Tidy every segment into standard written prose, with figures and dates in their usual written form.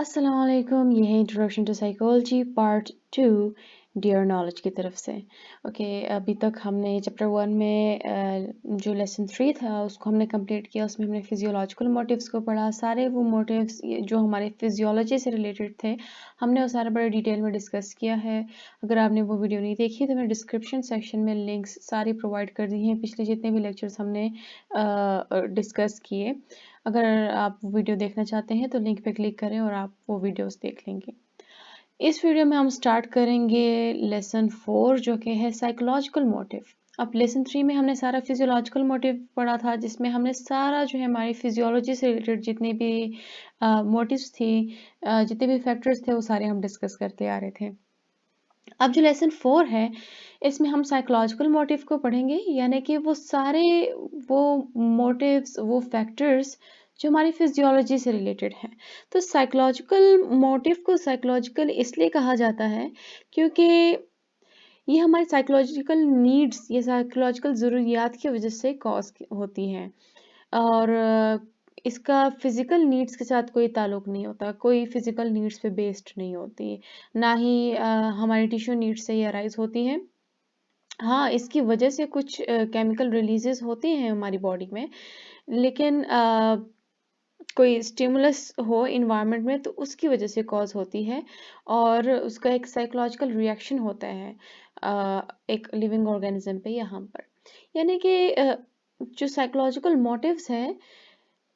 अस्सलामुअलैकुम, ये है introduction to psychology part 2 Dear Knowledge की तरफ से। ओके, अभी तक हमने चैप्टर 1 में जो लेसन 3 था उसको हमने कंप्लीट किया। उसमें हमने फिजियोलॉजिकल मोटिव्स को पढ़ा। सारे वो मोटिव्स जो हमारे फिजियोलॉजी से रिलेटेड थे हमने वो सारा बड़े डिटेल में डिस्कस किया है। अगर आपने वो वीडियो नहीं देखी तो मैं डिस्क्रिप्शन सेक्शन में लिंक्स सारी प्रोवाइड कर दी हैं, पिछले जितने भी लेक्चर्स हमने डिस्कस किए। अगर आप वो वीडियो देखना चाहते हैं तो लिंक पे क्लिक करें और आप वो वीडियोस देख लेंगे। इस वीडियो में हम स्टार्ट करेंगे लेसन 4 जो कि है साइकोलॉजिकल मोटिव। अब लेसन 3 में हमने सारा फिजियोलॉजिकल मोटिव पढ़ा था, जिसमें हमने सारा जो है हमारी फिजियोलॉजी से रिलेटेड जितने भी मोटिव्स थी, जितने भी फैक्टर्स थे वो सारे हम डिस्कस करते आ रहे थे। अब जो लेसन 4 है इसमें हम साइकोलॉजिकल मोटिव को पढ़ेंगे, यानी कि वो सारे वो मोटिव्स, वो फैक्टर्स जो हमारी फिजियोलॉजी से रिलेटेड हैं। तो साइकोलॉजिकल मोटिव को साइकोलॉजिकल इसलिए कहा जाता है क्योंकि ये हमारी साइकोलॉजिकल नीड्स या साइकोलॉजिकल ज़रूरियात की वजह से कॉज होती हैं। और इसका फिज़िकल नीड्स के साथ कोई ताल्लुक नहीं होता, कोई फिज़िकल नीड्स पे बेस्ड नहीं होती, ना ही हमारी टिश्यू नीड्स से ये अराइज़ होती हैं। हाँ, इसकी वजह से कुछ केमिकल रिलीज़ेज़ होते हैं हमारी बॉडी में, लेकिन कोई स्टिमुलस हो इन्वायरमेंट में तो उसकी वजह से कॉज होती है और उसका एक साइकोलॉजिकल रिएक्शन होता है एक लिविंग ऑर्गेनिज्म पे यहाँ पर। यानी कि जो साइकोलॉजिकल मोटिव्स हैं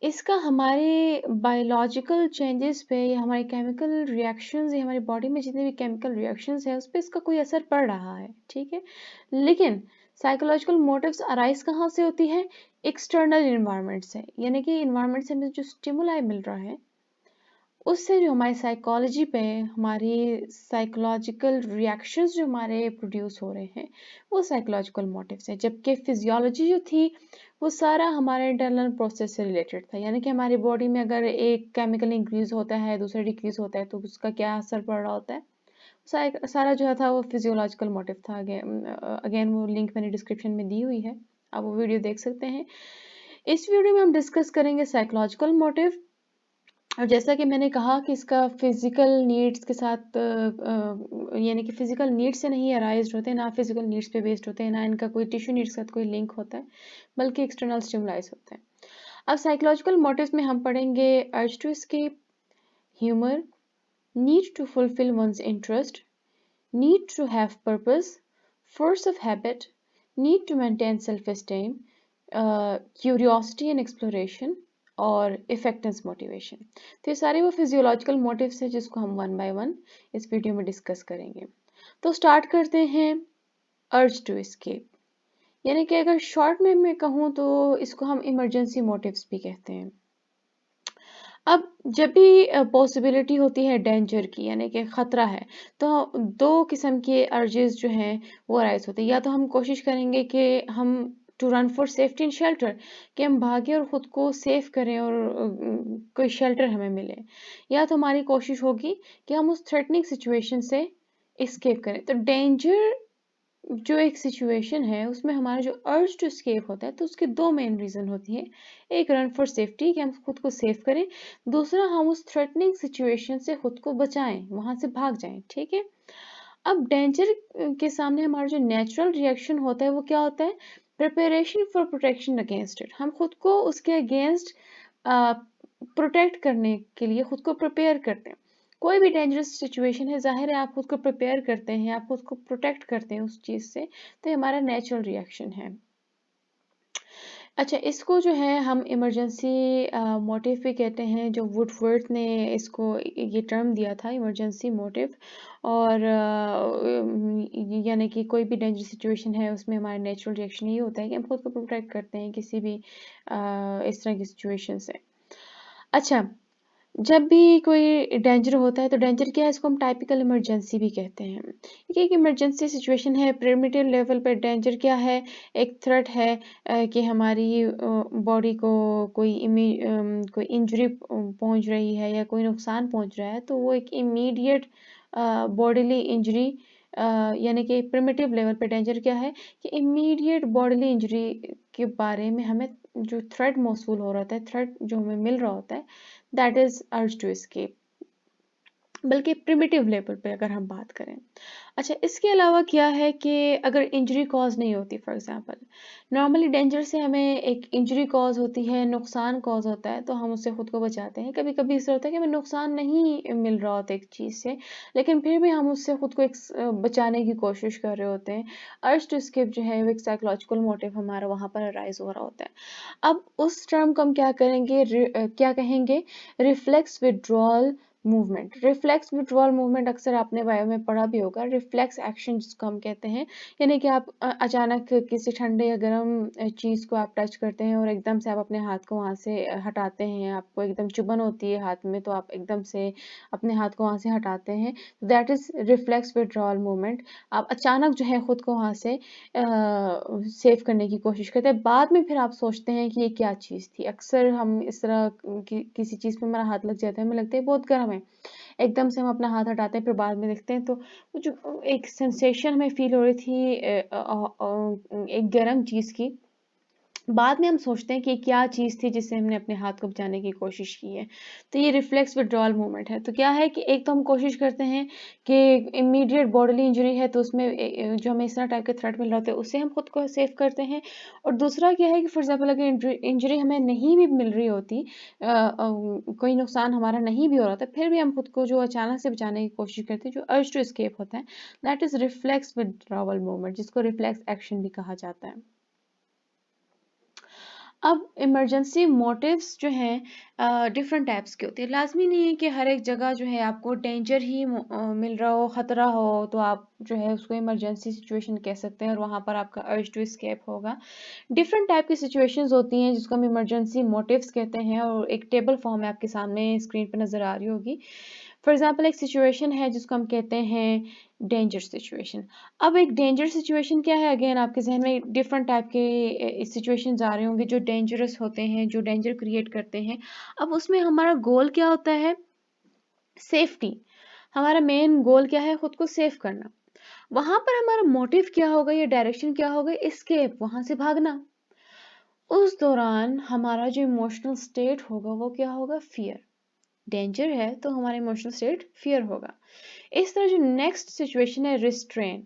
इसका हमारे बायोलॉजिकल चेंजेस पे या हमारे केमिकल रिएक्शंस या हमारी बॉडी में जितने भी केमिकल रिएक्शंस है उस पर इसका कोई असर पड़ रहा है, ठीक है। लेकिन साइकोलॉजिकल मोटिव्स अराइज कहाँ से होती है? एक्सटर्नल इन्वायरमेंट से, यानी कि इन्वायरमेंट से हमें जो स्टिमुलाई मिल रहा है उससे जो हमारी साइकोलॉजी पे हमारी साइकोलॉजिकल रिएक्शंस जो हमारे प्रोड्यूस हो रहे हैं वो साइकोलॉजिकल मोटिव्स हैं। जबकि फिजियोलॉजी जो थी वो सारा हमारे इंटरनल प्रोसेस से रिलेटेड था, यानी कि हमारी बॉडी में अगर एक केमिकल इंक्रीज होता है दूसरा डिक्रीज होता है तो उसका क्या असर पड़ रहा होता है। सारा जो था वो फिजियोलॉजिकल मोटिव था। अगेन वो लिंक मैंने डिस्क्रिप्शन में दी हुई है, आप वो वीडियो देख सकते हैं। इस वीडियो में हम डिस्कस करेंगे साइकोलॉजिकल मोटिव। और जैसा कि मैंने कहा कि इसका फिजिकल नीड्स के साथ यानी कि फिजिकल नीड्स से नहीं अराइज होते, ना फिजिकल नीड्स पे बेस्ड होते हैं, ना इनका कोई टिश्यू नीड्स के साथ कोई लिंक होता है, बल्कि एक्सटर्नल स्टिमुलाइज होते हैं। अब साइकोलॉजिकल मोटिव्स में हम पढ़ेंगे urge to escape, humour, need to fulfil one's interest, need to have purpose, force of habit, need to maintain self esteem, curiosity and exploration और इफेक्टेंस मोटिवेशन। तो ये सारे वो फिजियोलॉजिकल मोटिव्स हैं जिसको हम वन बाय वन इस video में डिस्कस करेंगे। तो स्टार्ट करते हैं अर्ज टू एस्केप, यानी कि अगर शॉर्ट में मैं कहूँ तो इसको हम इमरजेंसी मोटिव्स भी कहते हैं। अब जब भी पॉसिबिलिटी होती है डेंजर की, यानी कि ख़तरा है, तो दो किस्म के अर्जेस जो हैं वो अराइज होते हैं। या तो हम कोशिश करेंगे कि हम to run for safety and shelter, कि हम भागें और ख़ुद को सेफ करें और कोई शेल्टर हमें मिले। या तो हमारी कोशिश होगी कि हम उस थ्रेटनिंग सिचुएशन से एस्केप करें। तो डेंजर जो एक सिचुएशन है उसमें हमारा जो अर्ज टू एस्केप होता है तो उसके दो मेन रीज़न होती है। एक रन फॉर सेफ्टी, कि हम खुद को सेफ करें। दूसरा हम उस थ्रेटनिंग सिचुएशन से खुद को बचाएं, वहां से भाग जाएं, ठीक है। अब डेंजर के सामने हमारा जो नेचुरल रिएक्शन होता है वो क्या होता है? Preparation for protection against it. हम खुद को उसके अगेंस्ट प्रोटेक्ट करने के लिए खुद को प्रिपेयर करते हैं। कोई भी डेंजरस सिचुएशन है, जाहिर है आप खुद को प्रिपेयर करते हैं, आप खुद को प्रोटेक्ट करते हैं उस चीज़ से, तो ये हमारा नेचुरल रिएक्शन है। अच्छा, इसको जो है हम इमरजेंसी मोटिव भी कहते हैं। जो वुडवर्थ ने इसको ये टर्म दिया था इमरजेंसी मोटिव। और यानी कि कोई भी डेंजरस सिचुएशन है उसमें हमारा नेचुरल रिएक्शन ये होता है कि हम खुद को प्रोटेक्ट करते हैं किसी भी इस तरह की सिचुएशन से। अच्छा, जब भी कोई डेंजर होता है तो डेंजर क्या है? इसको हम टाइपिकल इमरजेंसी भी कहते हैं। ये एक इमरजेंसी सिचुएशन है। प्रिमिटिव लेवल पर डेंजर क्या है? एक थ्रेट है कि हमारी बॉडी को कोई इंजरी पहुंच रही है या कोई नुकसान पहुंच रहा है, तो वो एक इमीडिएट बॉडीली इंजरी, यानी कि प्रिमिटिव लेवल पे डेंजर क्या है कि इमीडिएट बॉडीली इंजरी के बारे में हमें जो थ्रेट मौसूल हो रहा होता है, थ्रेट जो हमें मिल रहा होता है, that is urge to escape. बल्कि प्रिमिटिव लेवल पे अगर हम बात करें। अच्छा, इसके अलावा क्या है कि अगर इंजरी कॉज नहीं होती, फॉर एग्जांपल नॉर्मली डेंजर से हमें एक इंजरी कॉज होती है, नुकसान कॉज होता है, तो हम उससे खुद को बचाते हैं। कभी कभी ऐसा होता है कि हमें नुकसान नहीं मिल रहा होता एक चीज़ से, लेकिन फिर भी हम उससे खुद को बचाने की कोशिश कर रहे होते हैं। अर्ज टू एस्केप जो है वो एक साइकोलॉजिकल मोटिव हमारा वहाँ पर अराइज हो रहा होता है। अब उस टर्म को हम क्या करेंगे, क्या कहेंगे, reflex withdrawal movement. Reflex withdrawal movement अक्सर आपने बायो में पढ़ा भी होगा। रिफ्लेक्स एक्शन जिसको हम कहते हैं, यानी कि आप अचानक किसी ठंडे या गर्म चीज़ को आप टच करते हैं और एकदम से आप अपने हाथ को वहाँ से हटाते हैं। आपको एकदम चुभन होती है हाथ में, तो आप एकदम से अपने हाथ को वहाँ से हटाते हैं। That is reflex withdrawal movement. आप अचानक जो है खुद को वहाँ से सेव करने की कोशिश करते हैं। बाद में फिर आप सोचते हैं कि ये क्या चीज़ थी। अक्सर हम इस तरह किसी चीज़ पे हमारा हाथ लग जाता है, हमें लगता है बहुत गर्म है, एकदम से हम अपना हाथ हटाते हैं, फिर बाद में देखते हैं तो वो जो एक सेंसेशन हमें फील हो रही थी एक गर्म चीज़ की, बाद में हम सोचते हैं कि ये क्या चीज़ थी जिससे हमने अपने हाथ को बचाने की कोशिश की है। तो ये रिफ्लेक्स विड्रॉल मूवमेंट है। तो क्या है कि एक तो हम कोशिश करते हैं कि इमीडिएट बॉडीली इंजरी है, तो उसमें जो हमें इस तरह टाइप के थ्रेट मिल रहे होते हैं उससे हम खुद को सेव करते हैं। और दूसरा क्या है कि फॉर एग्जाम्पल अगर इंजरी हमें नहीं भी मिल रही होती, कोई नुकसान हमारा नहीं भी हो रहा था, फिर भी हम खुद को जो अचानक से बचाने की कोशिश करते हैं, जो अर्ज टू एस्केप होता है, that is reflex withdrawal movement, जिसको रिफ्लेक्स एक्शन भी कहा जाता है। अब इमरजेंसी मोटिव्स जो हैं डिफरेंट टाइप्स के होते हैं। लाज़मी नहीं है कि हर एक जगह जो है आपको डेंजर ही मिल रहा हो, ख़तरा हो, तो आप जो है उसको इमरजेंसी सिचुएशन कह सकते हैं और वहाँ पर आपका अर्ज टू एस्केप होगा। डिफरेंट टाइप की सिचुएशंस होती हैं जिसको हम इमरजेंसी मोटिव्स कहते हैं, और एक टेबल फॉर्म है आपके सामने स्क्रीन पे नज़र आ रही होगी। फॉर एग्जांपल एक सिचुएशन है जिसको हम कहते हैं डेंजर सिचुएशन। अब एक डेंजर सिचुएशन क्या है, अगेन आपके जहन में डिफरेंट टाइप के सिचुएशंस आ रहे होंगे जो डेंजरस होते हैं, जो डेंजर क्रिएट करते हैं। अब उसमें हमारा गोल क्या होता है, सेफ्टी। हमारा मेन गोल क्या है, खुद को सेफ करना। वहां पर हमारा मोटिव क्या होगा या डायरेक्शन क्या होगा, एस्केप, वहां से भागना। उस दौरान हमारा जो इमोशनल स्टेट होगा वो क्या होगा, फियर। डेंजर है तो हमारा इमोशनल स्टेट फियर होगा। इस तरह जो नेक्स्ट सिचुएशन है, रिस्ट्रेन,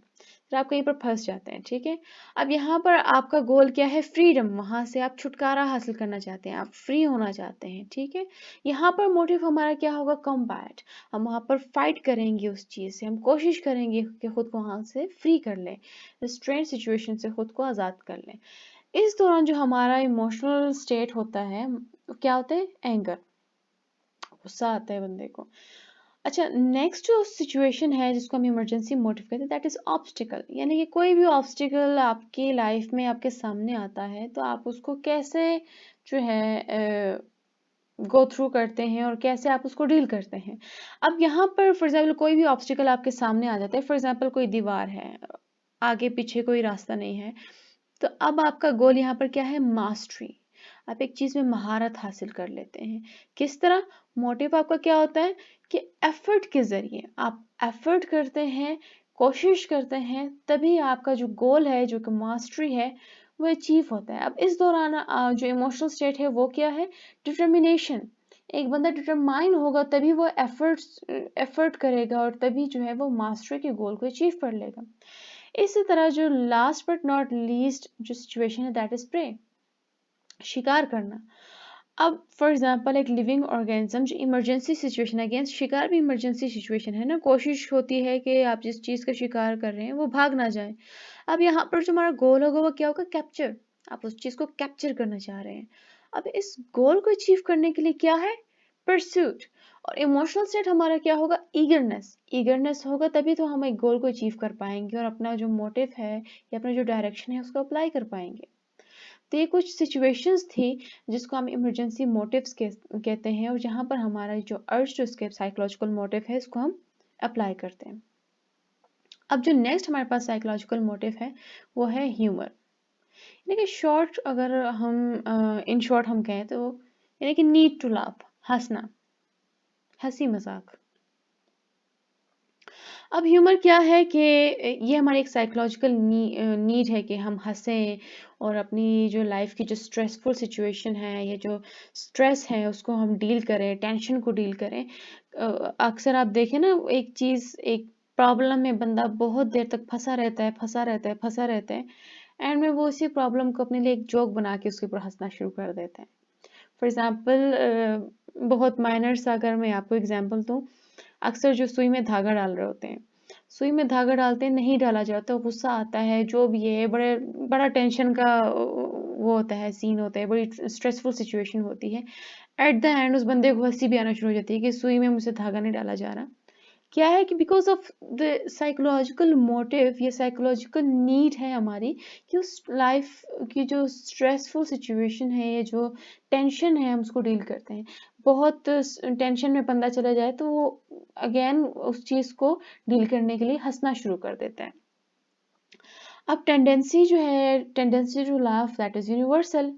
फिर आप कहीं पर फंस जाते हैं, ठीक है। अब यहाँ पर आपका गोल क्या है, फ्रीडम, वहां से आप छुटकारा हासिल करना चाहते हैं, आप फ्री होना चाहते हैं, ठीक है। यहाँ पर मोटिव हमारा क्या होगा, कॉम्बैट, हम वहां पर फाइट करेंगे उस चीज से, हम कोशिश करेंगे कि खुद को वहां से फ्री कर लें, रिस्ट्रेन सिचुएशन से खुद को आजाद कर लें। इस दौरान जो हमारा इमोशनल स्टेट होता है, क्या होता है, एंगर, गुस्सा आता है बंदे को। अच्छा, नेक्स्ट जो सिचुएशन है जिसको हम इमरजेंसी मोटिव कहते हैं, दैट इज ऑब्स्टिकल, यानी कि कोई भी ऑब्स्टिकल आपकी लाइफ में आपके सामने आता है तो आप उसको कैसे जो है गो थ्रू करते हैं और कैसे आप उसको डील करते हैं। अब यहाँ पर फॉर एग्जाम्पल कोई भी ऑब्स्टिकल आपके सामने आ जाता है, फॉर एग्जाम्पल कोई दीवार है, आगे पीछे कोई रास्ता नहीं है, तो अब आपका गोल यहाँ पर क्या है, मास्टरी। आप एक चीज में महारत हासिल कर लेते हैं। किस तरह, मोटिव आपका क्या होता है कि एफर्ट के जरिए आप एफर्ट करते हैं, कोशिश करते हैं, तभी आपका जो गोल है, जो कि मास्टरी है, वो अचीव होता है। अब इस दौरान जो इमोशनल स्टेट है वो क्या है, डिटर्मिनेशन। एक बंदा डिटरमाइन होगा तभी वो एफर्ट करेगा और तभी जो है वो मास्टरी के गोल को अचीव कर लेगा। इसी तरह जो लास्ट बट नॉट लीस्ट जो सिचुएशन है, दैट इज प्रे, शिकार करना। अब फॉर एग्जांपल एक लिविंग ऑर्गेनिज्म जो इमरजेंसी सिचुएशन, अगेंस्ट शिकार भी इमरजेंसी सिचुएशन है ना, कोशिश होती है कि आप जिस चीज का शिकार कर रहे हैं वो भाग ना जाए। अब यहाँ पर जो हमारा गोल होगा वो क्या होगा, कैप्चर, आप उस चीज को कैप्चर करना चाह रहे हैं। अब इस गोल को अचीव करने के लिए क्या है, परस्यूट। और इमोशनल स्टेट हमारा क्या होगा, ईगरनेस। ईगरनेस होगा तभी तो हम एक गोल को अचीव कर पाएंगे और अपना जो मोटिव है या अपना जो डायरेक्शन है उसको अप्लाई कर पाएंगे। तो ये कुछ सिचुएशंस थी जिसको हम इमरजेंसी मोटिव्स कहते हैं, और जहाँ पर हमारा जो अर्ज टू एस्केप साइकोलॉजिकल मोटिव है इसको हम अप्लाई करते हैं। अब जो नेक्स्ट हमारे पास साइकोलॉजिकल मोटिव है वो है ह्यूमर। यानी कि शॉर्ट, अगर हम इन शॉर्ट हम कहें तो यानी कि नीड टू लाफ, हंसना, हंसी मजाक। अब ह्यूमर क्या है कि ये हमारी एक साइकोलॉजिकल नीड है कि हम हंसें और अपनी जो लाइफ की जो स्ट्रेसफुल सिचुएशन है या जो स्ट्रेस है उसको हम डील करें, टेंशन को डील करें। अक्सर आप देखें ना, एक चीज़, एक प्रॉब्लम में बंदा बहुत देर तक फंसा रहता है, फंसा रहता है, फंसा रहता है, एंड में वो उसी प्रॉब्लम को अपने लिए एक जोक बना के उसके ऊपर हंसना शुरू कर देते हैं। फॉर एग्जाम्पल, बहुत माइनर सा अगर मैं आपको एग्जाम्पल दूँ, अक्सर जो सुई में धागा डाल रहे होते हैं, सुई में धागा डालते हैं, नहीं डाला जाता, गुस्सा आता है, जो भी है, बड़ा टेंशन का वो होता है, सीन होता है, बड़ी स्ट्रेसफुल सिचुएशन होती है। एट द एंड उस बंदे को हंसी भी आना शुरू हो जाती है कि सुई में मुझसे धागा नहीं डाला जा रहा। क्या है कि because of the psychological motive, ये साइकोलॉजिकल नीड है हमारी कि उस लाइफ की जो स्ट्रेसफुल सिचुएशन है, ये जो टेंशन है, हम उसको डील करते हैं। बहुत टेंशन में बंदा चला जाए तो वो अगेन उस चीज को डील करने के लिए हंसना शुरू कर देता है। अब टेंडेंसी जो है, tendency to laugh, that is universal.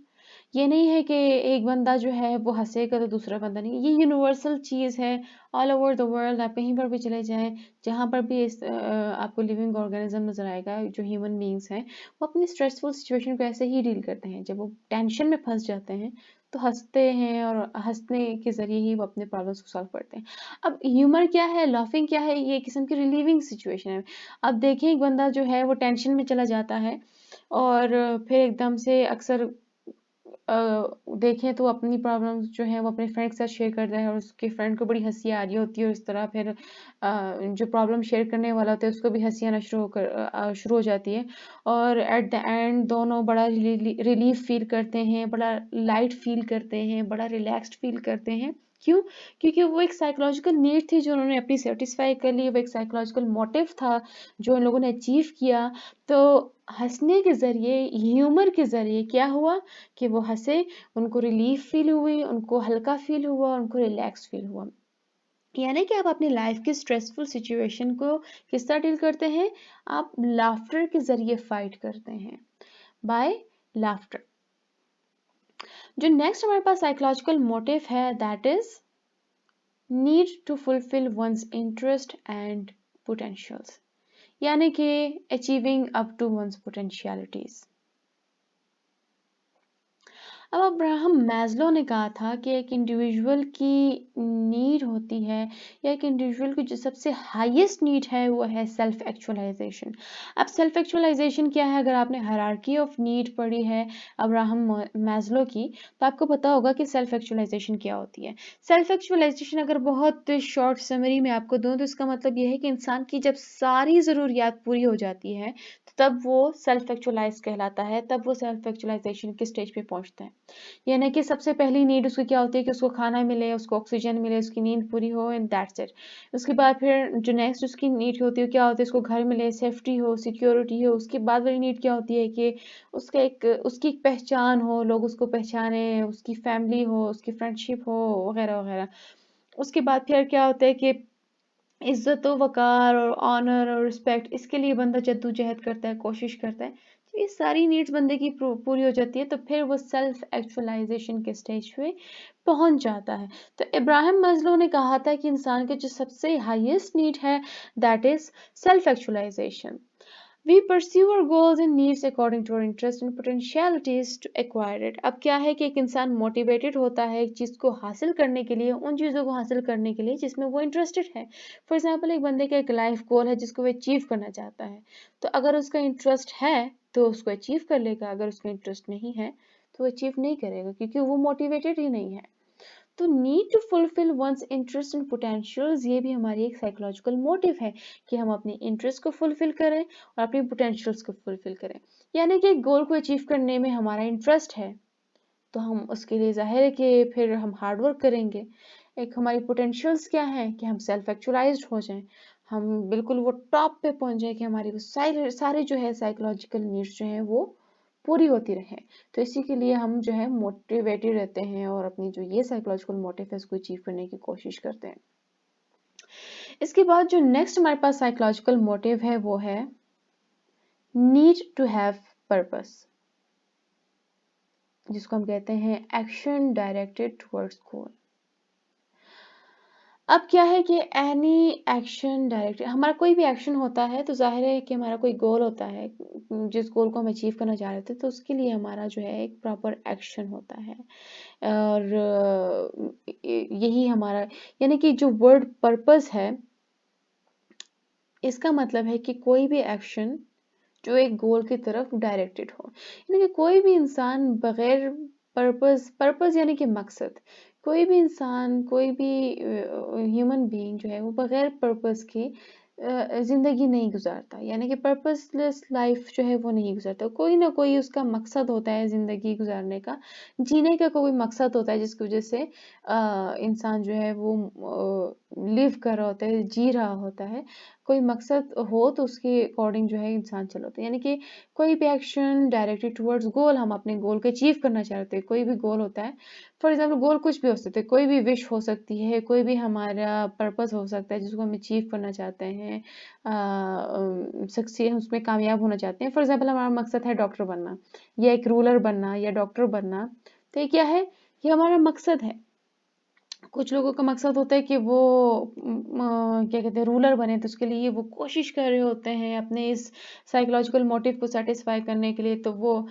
ये नहीं है कि एक बंदा जो है वो हंसेगा तो दूसरा बंदा नहीं, ये यूनिवर्सल चीज़ है। ऑल ओवर द वर्ल्ड आप कहीं पर भी चले जाएं, जहाँ पर भी आपको लिविंग ऑर्गेनिज्म नजर आएगा, जो ह्यूमन बींग्स हैं, वो अपनी स्ट्रेसफुल सिचुएशन को ऐसे ही डील करते हैं। जब वो टेंशन में फंस जाते हैं तो हंसते हैं, और हंसने के जरिए ही वो अपने प्रॉब्लम्स को सॉल्व करते हैं। अब ह्यूमर क्या है, लाफिंग क्या है, ये किस्म की रिलीविंग सिचुएशन है। अब देखें, एक बंदा जो है वो टेंशन में चला जाता है, और फिर एकदम से अक्सर अ, देखें तो अपनी प्रॉब्लम्स जो है वो अपने फ्रेंड के साथ शेयर करता है, और उसके फ्रेंड को बड़ी हंसी आ रही होती है, और इस तरह फिर जो प्रॉब्लम शेयर करने वाला होता है उसको भी हंसी आना शुरू हो जाती है। और एट द एंड दोनों बड़ा रिलीफ फील करते हैं, बड़ा लाइट फील करते हैं, बड़ा रिलैक्स्ड फील करते हैं। क्यों? क्योंकि वो एक साइकोलॉजिकल नीड थी जो उन्होंने अपनी सेटिस्फाई कर ली, वो एक साइकोलॉजिकल मोटिव था जो उन लोगों ने अचीव किया। तो हंसने के जरिए, ह्यूमर के जरिए क्या हुआ कि वो हंसे, उनको रिलीफ फील हुई, उनको हल्का फील हुआ, उनको रिलैक्स फील हुआ। यानी कि आप अपनी लाइफ की स्ट्रेसफुल सिचुएशन को किस तरह डील करते हैं? आप लाफ्टर के जरिए फाइट करते हैं, बाय लाफ्टर। जो नेक्स्ट हमारे पास साइकोलॉजिकल मोटिव है, that is need to fulfil one's interest and potentials, यानी कि achieving up to one's potentialities. अब अब्राहम मैस्लो ने कहा था कि एक इंडिविजुअल की नीड होती है, या एक इंडिविजुअल की जो सबसे हाईएस्ट नीड है वो है सेल्फ एक्चुअलाइजेशन। अब सेल्फ एक्चुअलाइजेशन क्या है? अगर आपने हायरार्की ऑफ नीड पढ़ी है अब्राहम मैस्लो की, तो आपको पता होगा कि सेल्फ एक्चुअलाइजेशन क्या होती है। सेल्फ एक्चुअलाइजेशन अगर बहुत शॉर्ट समरी में आपको दूं तो इसका मतलब यह है कि इंसान की जब सारी ज़रूरियात पूरी हो जाती है तो तब वो सेल्फ एक्चुअलाइज कहलाता है, तब वो सेल्फ एक्चुअलाइजेशन के स्टेज पे पहुंचता है। यानी कि सबसे पहली नीड उसकी क्या होती है कि उसको खाना मिले, उसको ऑक्सीजन मिले, उसकी नींद पूरी हो, एंड दैट्स इट। उसके बाद फिर जो नेक्स्ट उसकी नीड होती है क्या होती है? उसको घर मिले, सेफ्टी हो, सिक्योरिटी हो। उसके बाद वाली नीड क्या होती है कि उसकी एक पहचान हो, लोग उसको पहचाने, उसकी फैमिली हो, उसकी फ्रेंडशिप हो, वगैरह वगैरह। उसके बाद फिर क्या होता है कि इज्जत व वकार और ऑनर और रिस्पेक्ट, इसके लिए बंदा जद्दोजहद करता है, कोशिश करता है। तो ये सारी नीड्स बंदे की पूरी हो जाती है, तो फिर वो सेल्फ एक्चुअलाइजेशन के स्टेज पे पहुंच जाता है। तो इब्राहिम मजलू ने कहा था कि इंसान के जो सबसे हाईएस्ट नीड है, that is self actualisation. We pursue our goals and needs according to our interest and potentialities to acquire it. अब क्या है कि एक इंसान मोटिवेटेड होता है एक चीज़ को हासिल करने के लिए, उन चीज़ों को हासिल करने के लिए जिसमें वो इंटरेस्टेड है। फॉर एग्जाम्पल, एक बंदे का एक लाइफ गोल है जिसको वो अचीव करना चाहता है, तो अगर उसका इंटरेस्ट है तो उसको अचीव कर लेगा, अगर उसका इंटरेस्ट नहीं है तो अचीव नहीं करेगा, क्योंकि वो मोटिवेटेड ही नहीं है। तो need to fulfil one's interest and potentials, ये भी हमारी एक साइकोलॉजिकल मोटिव है कि हम अपनी इंटरेस्ट को फुलफिल करें और अपनी पोटेंशियल्स को फुलफिल करें। यानी कि एक गोल को अचीव करने में हमारा इंटरेस्ट है तो हम उसके लिए जाहिर है कि फिर हम हार्ड वर्क करेंगे। एक हमारी पोटेंशियल्स क्या है कि हम सेल्फ एक्चुअलाइज्ड हो जाएं, हम बिल्कुल वो टॉप पे पहुंच जाए कि हमारी वो सारे सारे जो है साइकोलॉजिकल नीड्स जो हैं वो पूरी होती रहे। तो इसी के लिए हम जो है मोटिवेटेड रहते हैं और अपनी जो ये साइकोलॉजिकल मोटिव है उसको अचीव करने की कोशिश करते हैं। इसके बाद जो नेक्स्ट हमारे पास साइकोलॉजिकल मोटिव है वो है नीड टू हैव पर्पस, जिसको हम कहते हैं एक्शन डायरेक्टेड टुवर्ड्स गोल। अब क्या है कि एनी एक्शन डायरेक्ट, हमारा कोई भी एक्शन होता है तो जाहिर है कि हमारा कोई गोल होता है, जिस गोल को हम अचीव करना चाह रहे थे, तो उसके लिए हमारा जो है एक प्रॉपर एक्शन होता है। और यही हमारा, यानी कि जो वर्ड पर्पस है, इसका मतलब है कि कोई भी एक्शन जो एक गोल की तरफ डायरेक्टेड हो, यानी कि कोई भी इंसान बगैर पर्पस यानी कि मकसद, कोई भी इंसान, कोई भी ह्यूमन बीइंग जो है वो बगैर पर्पस के जिंदगी नहीं गुजारता, यानी कि पर्पसलेस लाइफ जो है वो नहीं गुजारता। कोई ना कोई उसका मकसद होता है जिंदगी गुजारने का, जीने का कोई मकसद होता है जिसकी वजह से इंसान जो है वो लिव कर रहा होता है, जी रहा होता है। कोई मकसद हो तो उसके अकॉर्डिंग जो है इंसान चलता है, यानी कि कोई भी एक्शन डायरेक्टेड टुवर्ड्स गोल, हम अपने गोल को अचीव करना चाहते हैं, कोई भी गोल होता है। फॉर एग्जाम्पल गोल कुछ भी हो सकते हैं, कोई भी विश हो सकती है, कोई भी हमारा पर्पस हो सकता है जिसको हम अचीव करना चाहते हैं, सक्सेस उसमें कामयाब होना चाहते हैं। फॉर एग्जाम्पल हमारा मकसद है डॉक्टर बनना, या एक रूलर बनना, या डॉक्टर बनना, तो ये क्या है, ये हमारा मकसद है। कुछ लोगों का मकसद होता है कि वो क्या कहते हैं, रूलर बने, तो उसके लिए वो कोशिश कर रहे होते हैं अपने इस साइकोलॉजिकल मोटिव को सेटिस्फाई करने के लिए, तो वो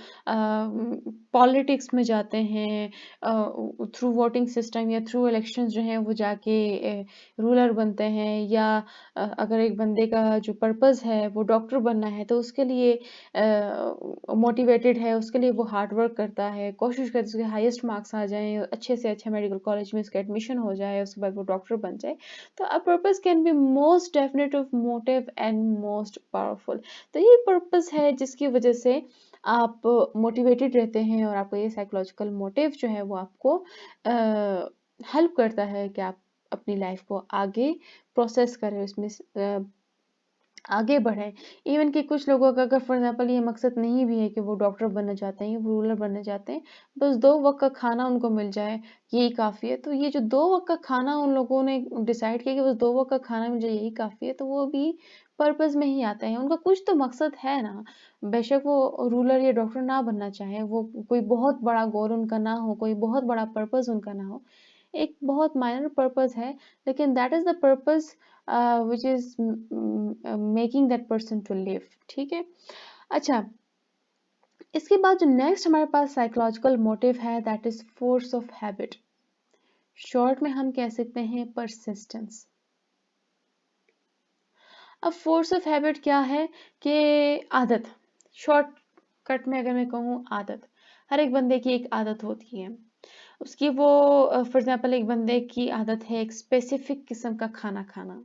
पॉलिटिक्स में जाते हैं, थ्रू वोटिंग सिस्टम या थ्रू इलेक्शन जो हैं वो जाके रूलर बनते हैं। या अगर एक बंदे का जो पर्पस है वो डॉक्टर बनना है, तो उसके लिए मोटिवेटेड है, उसके लिए वो हार्ड वर्क करता है, कोशिश करता है उसके हाईएस्ट मार्क्स आ जाएं, अच्छे से अच्छा मेडिकल कॉलेज में उसका एडमिशन हो जाए, उसके बाद वो डॉक्टर बन जाए। तो a purpose can be most definitive motive and most powerful. तो ये पर्पस है जिसकी वजह से आप मोटिवेटेड रहते हैं, और आपको ये साइकोलॉजिकल मोटिव जो है वो आपको हेल्प करता है कि आप अपनी लाइफ को आगे प्रोसेस करें, उसमें आगे बढ़ें। इवन कि कुछ लोगों का अगर फॉर एग्जाम्पल ये मकसद नहीं भी है कि वो डॉक्टर बनना चाहते हैं, वो रूलर बनना चाहते हैं, बस 2 वक़्त का खाना उनको मिल जाए, यही काफ़ी है। तो ये जो 2 वक़्त का खाना उन लोगों ने डिसाइड किया कि बस 2 वक़्त का खाना मिल जाए, यही काफ़ी है, तो वो भी पर्पस में ही आता है। उनका कुछ तो मकसद है ना, बेशक वो रूलर या डॉक्टर ना बनना चाहें, वो कोई बहुत बड़ा गोल उनका ना हो, कोई बहुत बड़ा पर्पस उनका ना हो, एक बहुत माइनर पर्पस है, लेकिन that is the purpose which is making that person to live। ठीक है। अच्छा, इसके बाद जो नेक्स्ट हमारे पास साइकोलॉजिकल मोटिव है, that is force of habit. Short में हम कह सकते हैं परसिस्टेंस। अब फोर्स ऑफ हैबिट क्या है कि आदत, शॉर्ट कट में अगर मैं कहूँ आदत, हर एक बंदे की एक आदत होती है उसकी। वो फॉर एग्जाम्पल एक बंदे की आदत है एक स्पेसिफिक किस्म का खाना खाना।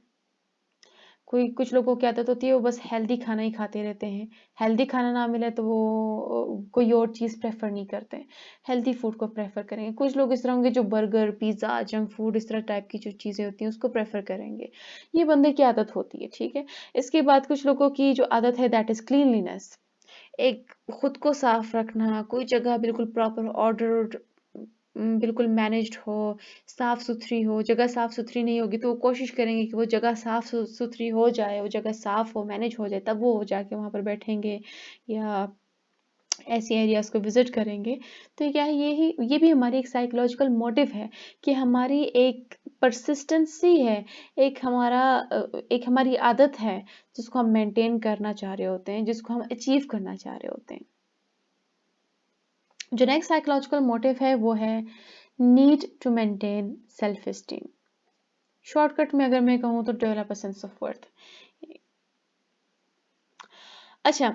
कोई कुछ लोगों की आदत होती है वो बस हेल्दी खाना ही खाते रहते हैं, हेल्दी खाना ना मिले तो वो कोई और चीज़ प्रेफर नहीं करते, हेल्दी फूड को प्रेफर करेंगे। कुछ लोग इस तरह होंगे जो बर्गर, पिज़्ज़ा, जंक फूड, इस तरह टाइप की जो चीज़ें होती हैं उसको प्रेफर करेंगे। ये बंदे की आदत होती है, ठीक है। इसके बाद कुछ लोगों की जो आदत है दैट इज़ क्लीनलीनेस, एक खुद को साफ रखना, कोई जगह बिल्कुल प्रॉपर ऑर्डर, बिल्कुल मैनेज्ड हो, साफ सुथरी हो। जगह साफ सुथरी नहीं होगी तो वो कोशिश करेंगे कि वो जगह साफ सुथरी हो जाए, वो जगह साफ हो, मैनेज हो जाए, तब वो जाके वहाँ पर बैठेंगे या ऐसी एरियाज को विजिट करेंगे। तो क्या है, ये भी हमारी एक साइकोलॉजिकल मोटिव है कि हमारी एक परसिस्टेंसी है, एक हमारी आदत है जिसको हम मेंटेन करना चाह रहे होते हैं, जिसको हम अचीव करना चाह रहे होते हैं। जो नेक्स्ट साइकोलॉजिकल मोटिव है वो है need to maintain self esteem. Shortcut में अगर मैं कहूँ तो develop a sense of worth. अच्छा,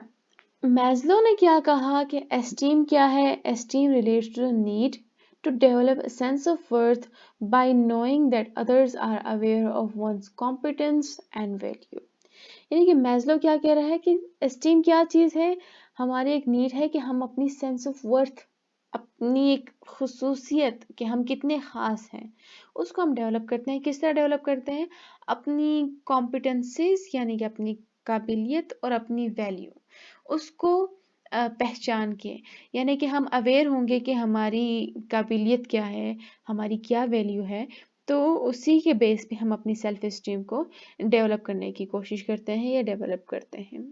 मैस्लो ने क्या कहा कि एस्टीम क्या है, esteem relates to the need to develop a sense of worth by knowing that others are aware of one's competence and value. यानी कि मैस्लो क्या कह रहा है कि एस्टीम क्या चीज़ है, हमारी एक नीड है कि हम अपनी सेंस ऑफ वर्थ, अपनी एक खसूसियत कि हम कितने ख़ास हैं, उसको हम डेवलप करते हैं। किस तरह डेवलप करते हैं, अपनी कॉम्पिटेंसीज यानी कि अपनी काबिलियत और अपनी वैल्यू, उसको पहचान के, यानी कि हम अवेयर होंगे कि हमारी काबिलियत क्या है, हमारी क्या वैल्यू है, तो उसी के बेस पे हम अपनी सेल्फ एस्टीम को डेवलप करने की कोशिश करते हैं या डेवलप करते हैं।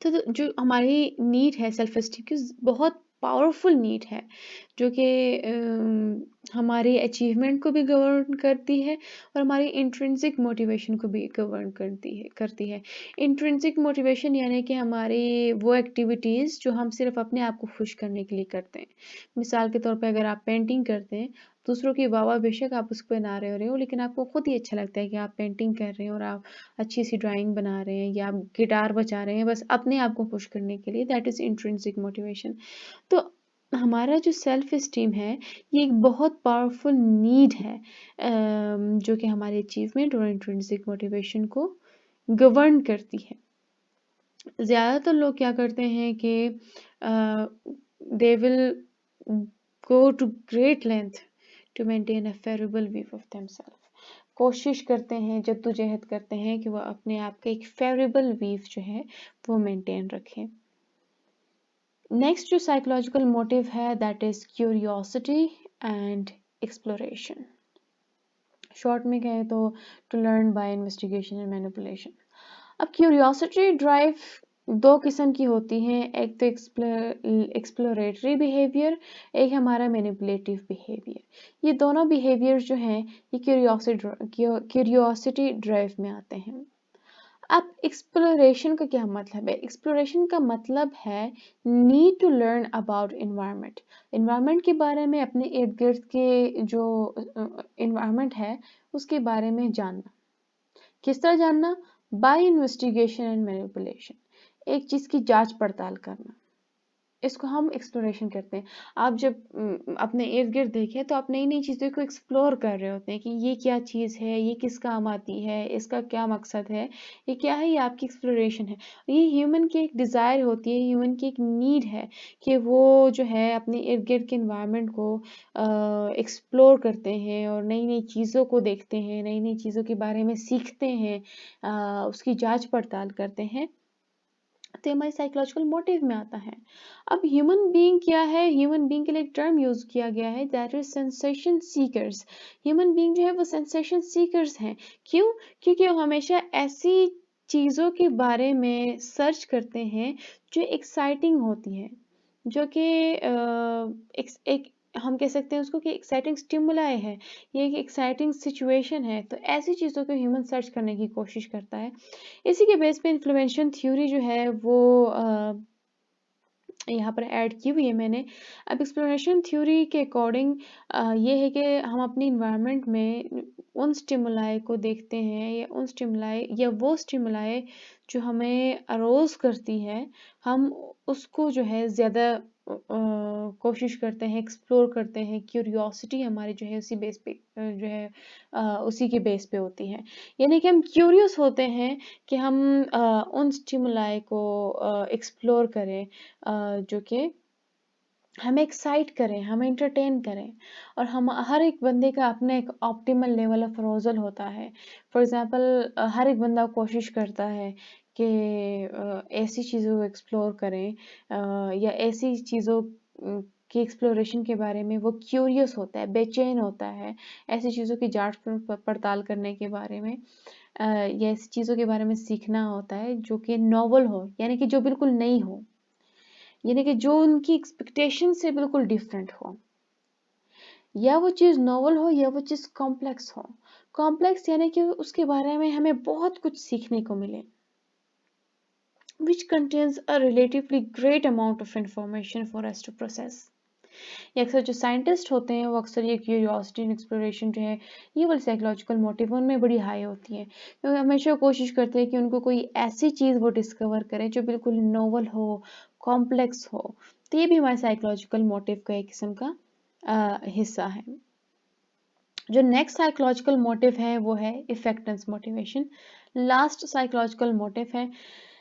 तो जो हमारी नीड है सेल्फ एस्टीम की, बहुत पावरफुल नीड है, जो कि हमारी अचीवमेंट को भी गवर्न करती है और हमारी इंट्रिंसिक मोटिवेशन को भी गवर्न करती है। इंट्रिंसिक मोटिवेशन यानी कि हमारी वो एक्टिविटीज़ जो हम सिर्फ अपने आप को खुश करने के लिए करते हैं। मिसाल के तौर पे अगर आप पेंटिंग करते हैं, दूसरों की वाह बेशक आप उसको बना रहे हो, लेकिन आपको खुद ही अच्छा लगता है कि आप पेंटिंग कर रहे हैं और आप अच्छी सी ड्राइंग बना रहे हैं या आप गिटार बजा रहे हैं बस अपने आप को खुश करने के लिए, दैट इज़ इंट्रिंसिक मोटिवेशन। तो हमारा जो सेल्फ इस्टीम है, ये एक बहुत पावरफुल नीड है, जो कि हमारे अचीवमेंट और इंट्रिंसिक मोटिवेशन को गवर्न करती है। ज़्यादातर लोग क्या करते हैं कि they will go to great length to maintain a favourable view of themselves. कोशिश करते हैं, जद्दोजहद करते हैं कि वो अपने आप का एक फेवरेबल व्यू जो है वो मेंटेन रखें। नेक्स्ट जो साइकोलॉजिकल मोटिव है, that is curiosity and exploration. Short में कहें तो to learn by investigation and manipulation. अब क्यूरियोसिटी ड्राइव दो किस्म की होती हैं, एक तो एक्सप्लोरेटरी बिहेवियर, एक हमारा मैनिपुलेटिव बिहेवियर। ये दोनों बिहेवियर जो हैं ये क्यूरियोसिटी ड्राइव में आते हैं। अब एक्सप्लोरेशन का क्या मतलब है? एक्सप्लोरेशन का मतलब है need to learn about environment. Environment के बारे में, अपने इर्द गिर्द के जो इन्वायरमेंट है उसके बारे में जानना। किस तरह जानना? By investigation and manipulation. एक चीज़ की जांच पड़ताल करना, इसको हम एक्सप्लोरेशन करते हैं। आप जब अपने इर्द गिर्द देखें तो आप नई नई चीज़ों को एक्सप्लोर कर रहे होते हैं कि ये क्या चीज़ है, ये किस काम आती है, इसका क्या मकसद है, ये क्या है, ये आपकी एक्सप्लोरेशन है। ये ह्यूमन की एक डिज़ायर होती है, ह्यूमन की एक नीड है कि वो जो है अपने इर्द गिर्द के इन्वायरमेंट को एक्सप्लोर करते हैं और नई नई चीज़ों को देखते हैं, नई नई चीज़ों के बारे में सीखते हैं, उसकी जांच पड़ताल करते हैं। तो हमारी साइकोलॉजिकल मोटिव में आता है। अब ह्यूमन बीइंग क्या है? ह्यूमन बीइंग के लिए एक टर्म यूज किया गया है, that is sensation seekers. Human being जो है वो सेंसेशन सीकर्स हैं। क्यों? क्योंकि वो हमेशा ऐसी चीज़ों के बारे में सर्च करते हैं जो एक्साइटिंग होती है, जो कि एक हम कह सकते हैं उसको कि एक्साइटिंग स्टिमुलाई है, ये एक एक्साइटिंग सिचुएशन है। तो ऐसी चीज़ों को ह्यूमन सर्च करने की कोशिश करता है। इसी के बेस पे इन्फ्लुएंशियल थ्योरी जो है वो यहाँ पर ऐड की हुई है मैंने। अब एक्सप्लोरेशन थ्योरी के अकॉर्डिंग ये है कि हम अपनी इन्वायरमेंट में उन स्टिमुलाई को देखते हैं या उन स्टिमुलाई या वो स्टिमुलाई जो हमें अरोज करती है, हम उसको जो है ज़्यादा कोशिश करते हैं, एक्सप्लोर करते हैं। क्यूरियोसिटी हमारी जो है उसी बेस पे जो है उसी के बेस पे होती है। यानी कि हम क्यूरियस होते हैं कि हम उन स्टिमुलाई को एक्सप्लोर करें जो कि हमें एक्साइट करें, हमें एंटरटेन करें। और हम हर एक बंदे का अपना एक ऑप्टिमल लेवल ऑफ अरोज़ल होता है। फॉर एग्ज़ाम्पल हर एक बंदा कोशिश करता है कि ऐसी चीज़ों को एक्सप्लोर करें, या ऐसी चीज़ों की एक्सप्लोरेशन के बारे में वो क्यूरियस होता है, बेचैन होता है, ऐसी चीज़ों की जाँच पड़ताल करने के बारे में, या ऐसी चीज़ों के बारे में सीखना होता है जो कि नॉवल हो, यानी कि जो बिल्कुल नई हो, यानी कि जो उनकी एक्सपेक्टेशन से बिल्कुल डिफरेंट हो। या वो चीज़ नॉवल हो या वो चीज़ कॉम्प्लेक्स हो। कॉम्प्लेक्स यानी कि उसके बारे में हमें बहुत कुछ सीखने को मिले, which contains a relatively great amount of information for us to process। ये अक्सर जो साइंटिस्ट होते हैं वो अक्सर ये क्यूरियोसिटी एंड एक्सप्लोरेशन जो है ये वाली साइकोलॉजिकल मोटिव उनमें बड़ी हाई होती है, क्योंकि हमेशा कोशिश करते हैं कि उनको कोई ऐसी चीज़ वो डिस्कवर करें जो बिल्कुल नोवल हो, कॉम्प्लेक्स हो। तो ये भी हमारे साइकोलॉजिकल मोटिव का एक किस्म का हिस्सा है। जो नेक्स्ट साइकोलॉजिकल मोटिव है वो है effectance motivation. Last psychological motive है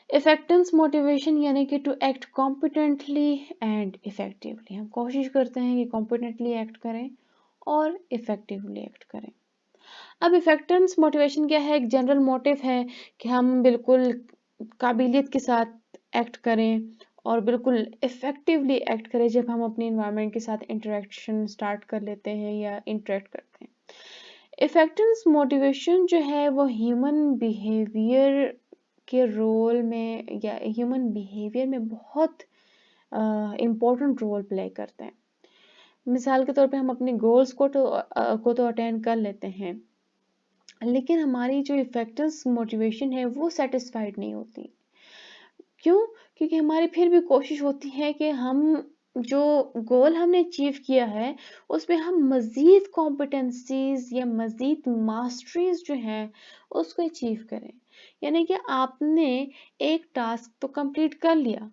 इफेक्टेंस मोटिवेशन, यानी कि to act competently and effectively. हम कोशिश करते हैं कि कॉम्पिटेंटली एक्ट करें और इफेक्टिवली एक्ट करें। अब इफेक्टेंस मोटिवेशन क्या है? एक जनरल मोटिव है कि हम बिल्कुल काबिलियत के साथ एक्ट करें और बिल्कुल इफ़ेक्टिवली एक्ट करें जब हम अपने इन्वायरमेंट के साथ इंटरेक्शन स्टार्ट कर लेते हैं या इंटरेक्ट करते हैं। इफेक्टेंस मोटिवेशन जो है वो ह्यूमन बिहेवियर के रोल में या ह्यूमन बिहेवियर में बहुत इम्पोर्टेंट रोल प्ले करते हैं। मिसाल के तौर पे हम अपने गोल्स को तो अटेंड कर लेते हैं, लेकिन हमारी जो इफेक्टिव मोटिवेशन है वो सेटिस्फाइड नहीं होती। क्यों? क्योंकि हमारी फिर भी कोशिश होती है कि हम जो गोल हमने अचीव किया है उसमें हम मज़ीद कॉम्पिटेंसीज या मज़ीद मास्टरीज जो हैं उसको अचीव करें। यानी कि आपने एक टास्क तो कंप्लीट कर लिया,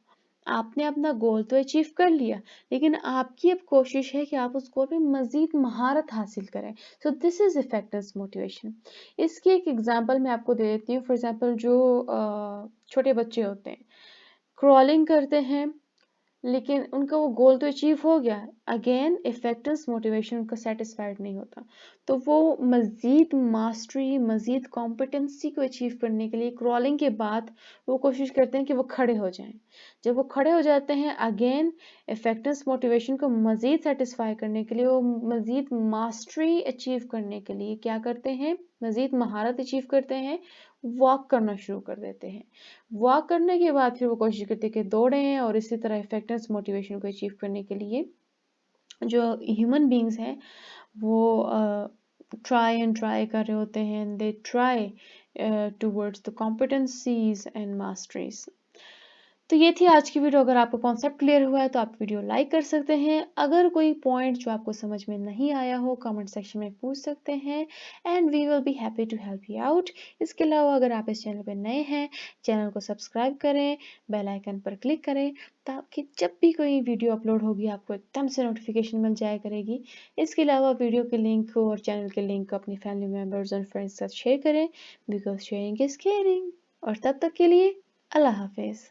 आपने अपना गोल तो अचीव कर लिया, लेकिन आपकी अब कोशिश है कि आप उस गोल पे मज़ीद महारत हासिल करें। So this is effective motivation. इसकी एक एग्जांपल मैं आपको दे देती हूँ। फॉर एग्जांपल जो छोटे बच्चे होते हैं, क्रॉलिंग करते हैं, लेकिन उनका वो गोल तो अचीव हो गया, अगेन इफेक्टिव मोटिवेशन उनका सेटिस्फाइड नहीं होता, तो वो मज़ीद मास्टरी, मज़ीद कॉम्पिटेंसी को अचीव करने के लिए क्रॉलिंग के बाद वो कोशिश करते हैं कि वो खड़े हो जाएं। जब वो खड़े हो जाते हैं, अगेन इफेक्टिव मोटिवेशन को मज़ीद सेटिस्फाई करने के लिए, वो मज़ीद मास्टरी अचीव करने के लिए क्या करते हैं, मज़ीद महारत अचीव करते हैं, वॉक करना शुरू कर देते हैं। वॉक करने के बाद फिर वो कोशिश करते हैं कि दौड़ें, और इसी तरह इफेक्टिव मोटिवेशन को अचीव करने के लिए जो ह्यूमन बींग्स हैं वो ट्राई एंड ट्राई कर रहे होते हैं, they try towards the competencies and masteries. तो ये थी आज की वीडियो। अगर आपको कॉन्सेप्ट क्लियर हुआ है तो आप वीडियो लाइक कर सकते हैं। अगर कोई पॉइंट जो आपको समझ में नहीं आया हो, कमेंट सेक्शन में पूछ सकते हैं, and we will be happy to help you out. इसके अलावा अगर आप इस चैनल पर नए हैं, चैनल को सब्सक्राइब करें, बेल आइकन पर क्लिक करें, ताकि जब भी कोई वीडियो अपलोड होगी आपको एकदम से नोटिफिकेशन मिल जाया करेगी। इसके अलावा वीडियो के लिंक को और चैनल के लिंक को अपनी फैमिली मेम्बर्स और फ्रेंड्स के साथ शेयर करें, बिकॉज शेयरिंग इज केयरिंग। और तब तक के लिए अल्लाह हाफिज़।